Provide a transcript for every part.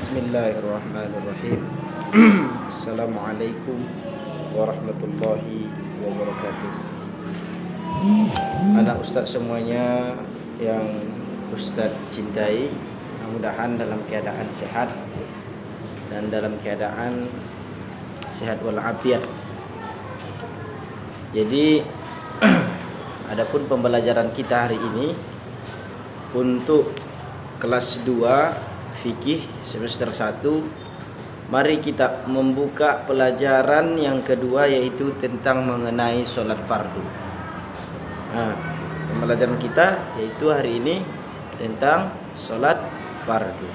Bismillahirrahmanirrahim. Assalamualaikum warahmatullahi wabarakatuh. Anak Ustadz semuanya yang Ustadz cintai, mudah-mudahan dalam keadaan sehat dan dalam keadaan sehat walafiat. Jadi adapun pembelajaran kita hari ini untuk kelas 2 fikih semester 1, mari kita membuka pelajaran yang kedua, yaitu tentang mengenai sholat fardu. Pembelajaran kita yaitu hari ini tentang sholat fardu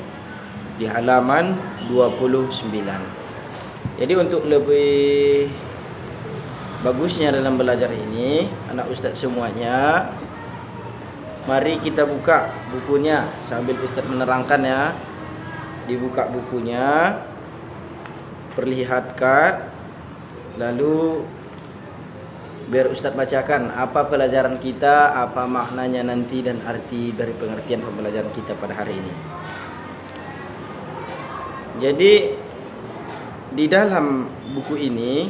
di halaman 29. Jadi untuk lebih bagusnya dalam belajar ini, anak Ustadz semuanya, mari kita buka bukunya sambil Ustadz menerangkan ya. Dibuka bukunya, perlihatkan, lalu biar Ustadz bacakan apa pelajaran kita, apa maknanya nanti, dan arti dari pengertian pembelajaran kita pada hari ini. Jadi di dalam buku ini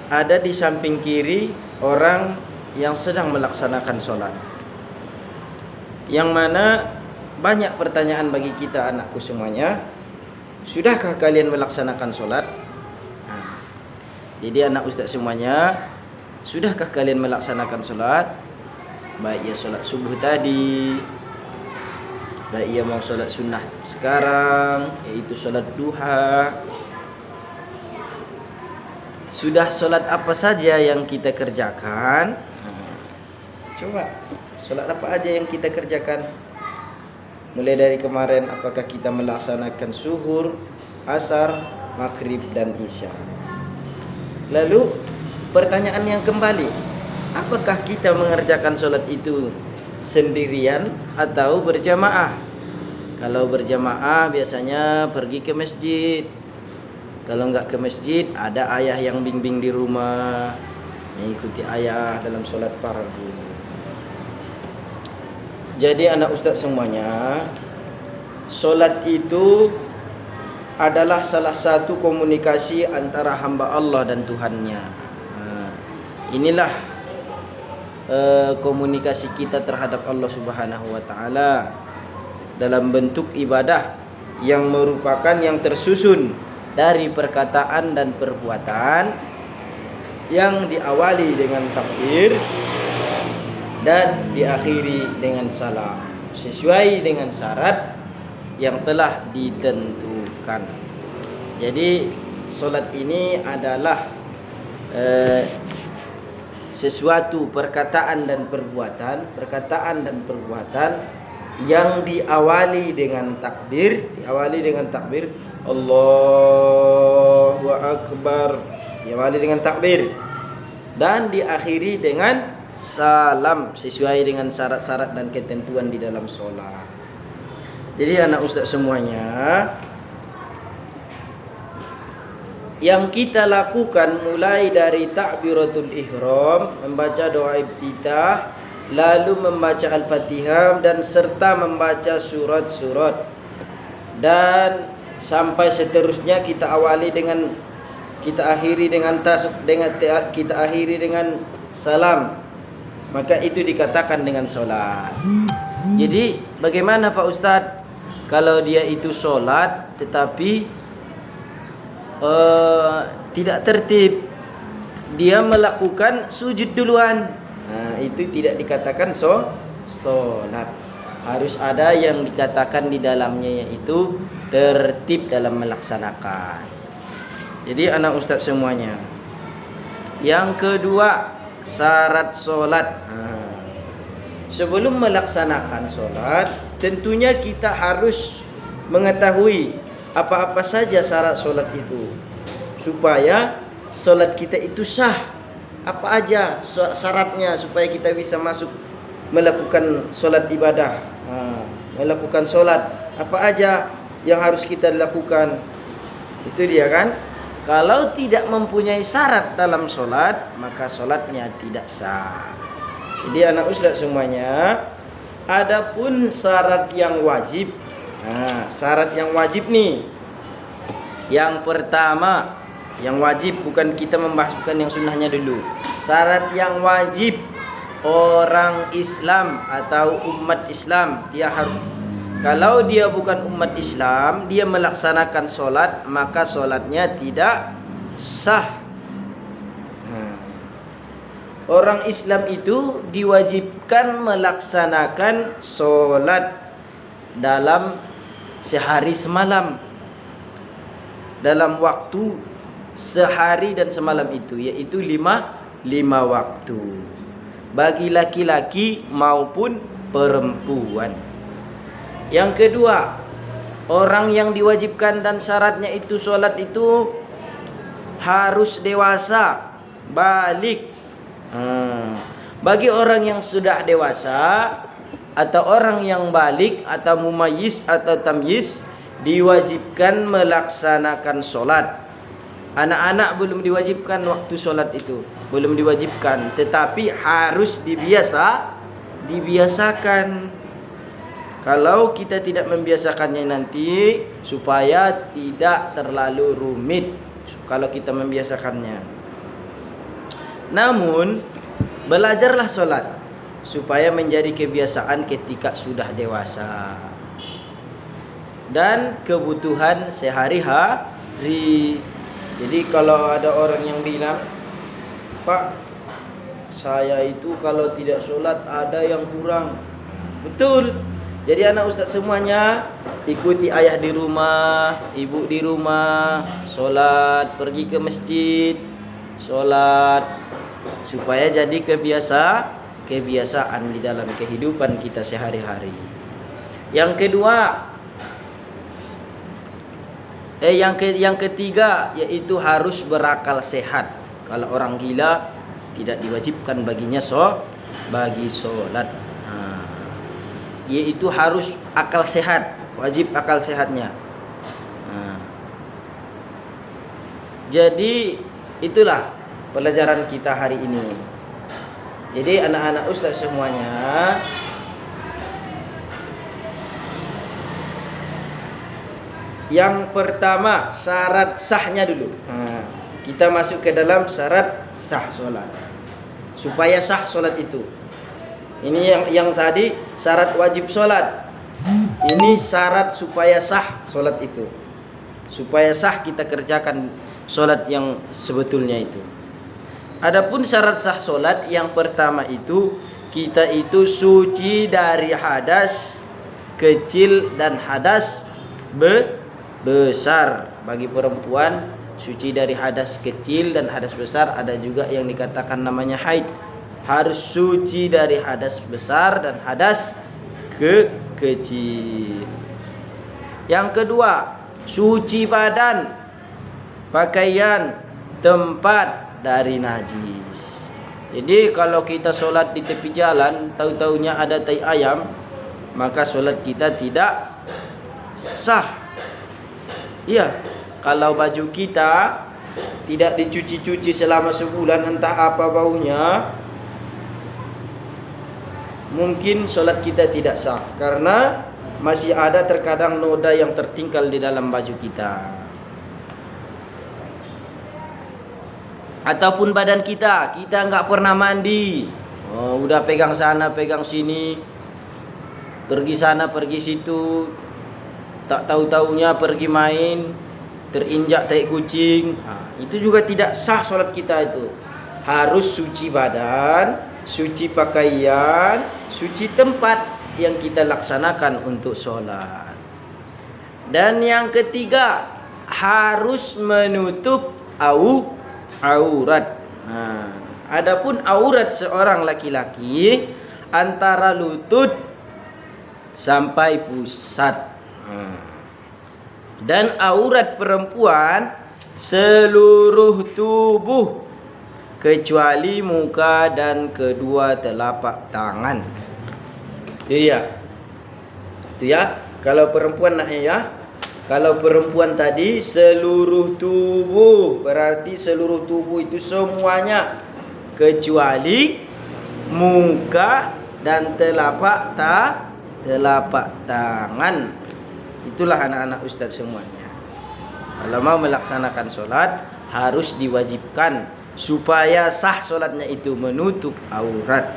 ada di samping kiri orang yang sedang melaksanakan sholat, yang mana banyak pertanyaan bagi kita anakku semuanya. Sudahkah kalian melaksanakan sholat? Jadi anak Ustadz semuanya, sudahkah kalian melaksanakan sholat? Baik ya sholat subuh tadi, baik ya mau sholat sunnah sekarang, yaitu sholat duha. Sudah sholat apa saja yang kita kerjakan? Coba, sholat apa aja yang kita kerjakan? Mulai dari kemarin, apakah kita melaksanakan zuhur, asar, maghrib, dan isya? Lalu pertanyaan yang kembali, apakah kita mengerjakan sholat itu sendirian atau berjamaah? Kalau berjamaah biasanya pergi ke masjid. Kalau enggak ke masjid, ada ayah yang bimbing di rumah, mengikuti ayah dalam sholat fardu. Jadi anak Ustadz semuanya, sholat itu adalah salah satu komunikasi antara hamba Allah dan Tuhannya. Inilah komunikasi kita terhadap Allah Subhanahu wa Ta'ala dalam bentuk ibadah yang merupakan yang tersusun dari perkataan dan perbuatan yang diawali dengan takbir dan diakhiri dengan salam, sesuai dengan syarat yang telah ditentukan. Jadi solat ini adalah sesuatu perkataan dan perbuatan yang diawali dengan takbir, Allahu Akbar, diawali dengan takbir dan diakhiri dengan salam sesuai dengan syarat-syarat dan ketentuan di dalam sholat. Jadi anak Ustadz semuanya, yang kita lakukan mulai dari takbiratul ihram, membaca doa iftitah, lalu membaca al-fatihah dan serta membaca surat-surat, dan sampai seterusnya kita akhiri dengan salam, maka itu dikatakan dengan sholat. Jadi bagaimana Pak Ustadz kalau dia itu sholat tetapi tidak tertib, dia melakukan sujud duluan? Itu tidak dikatakan sholat. Harus ada yang dikatakan di dalamnya, yaitu tertib dalam melaksanakan. Jadi anak Ustadz semuanya, yang kedua, syarat sholat. Sebelum melaksanakan sholat, tentunya kita harus mengetahui apa-apa saja syarat sholat itu, supaya sholat kita itu sah. Apa aja syaratnya supaya kita bisa masuk melakukan sholat ibadah, melakukan sholat? Apa aja yang harus kita lakukan? Itu dia kan. Kalau tidak mempunyai syarat dalam sholat, maka sholatnya tidak sah. Jadi anak Ustadz semuanya, adapun syarat yang wajib Nah, syarat yang wajib nih. Yang pertama, yang wajib, bukan kita membahaskan yang sunnahnya dulu. Syarat yang wajib orang Islam atau umat Islam, dia harus, kalau dia bukan umat Islam, dia melaksanakan solat, maka solatnya tidak sah. Orang Islam itu diwajibkan melaksanakan solat dalam sehari semalam, dalam waktu sehari dan semalam itu, yaitu lima waktu, bagi laki-laki maupun perempuan. Yang kedua, orang yang diwajibkan dan syaratnya itu solat itu harus dewasa, balik. Bagi orang yang sudah dewasa atau orang yang balik atau mumayyiz atau tamyiz, diwajibkan melaksanakan solat. Anak-anak belum diwajibkan waktu solat itu, belum diwajibkan, tetapi harus dibiasakan. Kalau kita tidak membiasakannya nanti, supaya tidak terlalu rumit kalau kita membiasakannya. Namun belajarlah solat supaya menjadi kebiasaan ketika sudah dewasa dan kebutuhan sehari-hari. Jadi kalau ada orang yang bilang, "Pak, saya itu kalau tidak solat ada yang kurang." Betul. Jadi anak ustaz semuanya ikuti ayah di rumah, ibu di rumah, solat, pergi ke masjid, solat, supaya jadi kebiasaan di dalam kehidupan kita sehari-hari. Yang kedua, yang ketiga, yaitu harus berakal sehat. Kalau orang gila tidak diwajibkan baginya bagi solat. Yaitu harus akal sehat, wajib akal sehatnya. Jadi itulah pelajaran kita hari ini. Jadi anak-anak ustaz semuanya, yang pertama syarat sahnya dulu. Kita masuk ke dalam syarat sah solat. Supaya sah solat itu. Ini yang tadi syarat wajib solat. Ini syarat supaya sah solat itu. Supaya sah kita kerjakan solat yang sebetulnya itu. Adapun syarat sah solat yang pertama itu, kita itu suci dari hadas kecil dan hadas besar. Bagi perempuan suci dari hadas kecil dan hadas besar. Ada juga yang dikatakan namanya haid. Harus suci dari hadas besar dan hadas kecil. Yang kedua, suci badan, pakaian, tempat dari najis. Jadi kalau kita solat di tepi jalan, tahu-taunya ada tai ayam, maka solat kita tidak sah. Iya, kalau baju kita tidak dicuci-cuci selama sebulan, entah apa baunya, mungkin solat kita tidak sah, karena masih ada terkadang noda yang tertinggal di dalam baju kita. Ataupun badan kita enggak pernah mandi. Udah pegang sana, pegang sini, pergi sana, pergi situ, tak tahu-taunya pergi main, terinjak tai kucing. Itu juga tidak sah solat kita itu. Harus suci badan, suci pakaian, suci tempat yang kita laksanakan untuk solat. Dan yang ketiga, harus menutup aurat. Adapun aurat seorang laki-laki antara lutut sampai pusat. Dan aurat perempuan seluruh tubuh kecuali muka dan kedua telapak tangan. Itu ya. Kalau perempuan nak ya. Kalau perempuan tadi seluruh tubuh, berarti seluruh tubuh itu semuanya kecuali muka dan telapak tangan. Itulah anak-anak ustaz semuanya. Kalau mau melaksanakan solat harus diwajibkan supaya sah solatnya itu menutup aurat.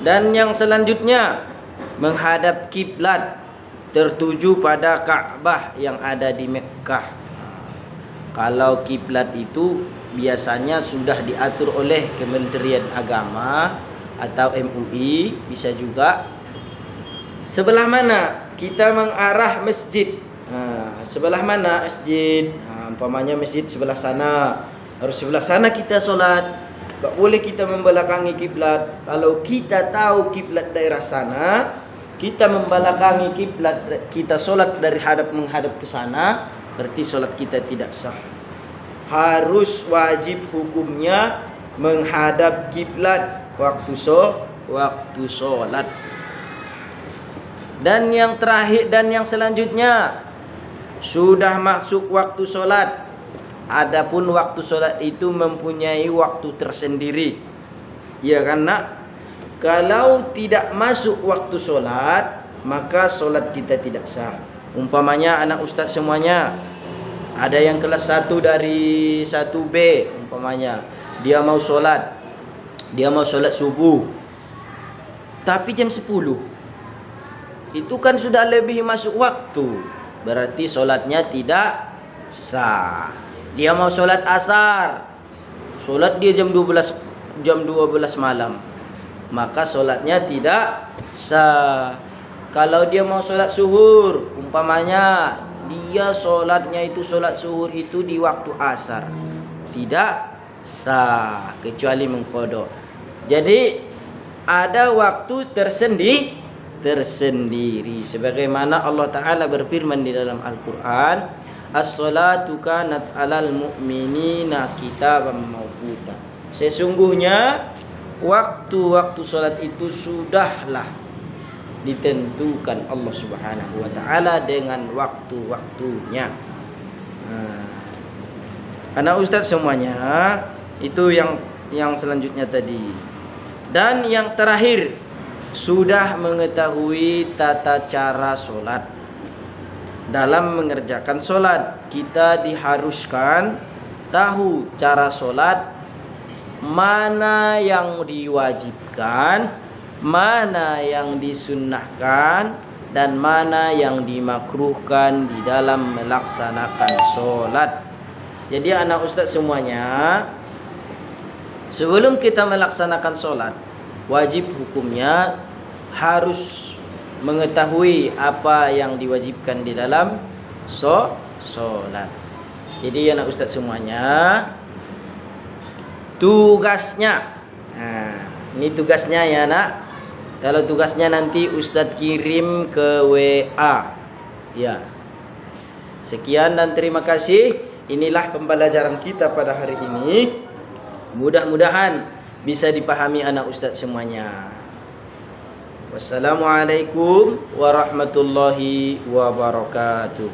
Dan yang selanjutnya, menghadap kiblat, tertuju pada Ka'bah yang ada di Mekkah. Kalau kiblat itu biasanya sudah diatur oleh Kementerian Agama atau MUI, bisa juga sebelah mana kita mengarah masjid. Sebelah mana masjid? Umpamanya masjid sebelah sana, harus sebelah sana kita solat. Tak boleh kita membelakangi kiblat. Kalau kita tahu kiblat daerah sana, kita membelakangi kiblat, kita solat dari menghadap ke sana, berarti solat kita tidak sah. Harus wajib hukumnya menghadap kiblat waktu solat. Dan yang terakhir dan yang selanjutnya, sudah masuk waktu solat. Adapun waktu solat itu mempunyai waktu tersendiri. Ya kan nak? Kalau tidak masuk waktu solat, maka solat kita tidak sah. Umpamanya anak ustaz semuanya, ada yang kelas 1 dari 1B umpamanya, dia mau solat subuh, tapi jam 10. Itu kan sudah lebih masuk waktu, berarti solatnya tidak sah. Dia mau solat asar, solat dia jam 12 malam, maka solatnya tidak sah. Kalau dia mau solat zuhur, umpamanya dia solatnya itu solat zuhur itu di waktu asar, tidak sah kecuali mengqadha. Jadi ada waktu tersendiri sebagaimana Allah Ta'ala berfirman di dalam Al-Quran, as-salatu kanat 'alal mu'minina kitaban mawquta. Sesungguhnya waktu-waktu salat itu sudahlah ditentukan Allah Subhanahu wa taala dengan waktu-waktunya. Anak ustaz semuanya, itu yang selanjutnya tadi. Dan yang terakhir, sudah mengetahui tata cara solat. Dalam mengerjakan solat, kita diharuskan tahu cara solat, mana yang diwajibkan, mana yang disunnahkan, dan mana yang dimakruhkan di dalam melaksanakan solat. Jadi anak ustaz semuanya, sebelum kita melaksanakan solat, wajib hukumnya harus mengetahui apa yang diwajibkan di dalam solat. Jadi anak ustaz semuanya, tugasnya, ini tugasnya ya nak. Kalau tugasnya nanti ustaz kirim ke WA. Ya. Sekian dan terima kasih. Inilah pembelajaran kita pada hari ini. Mudah-mudahan bisa dipahami anak ustaz semuanya. Wassalamualaikum warahmatullahi wabarakatuh.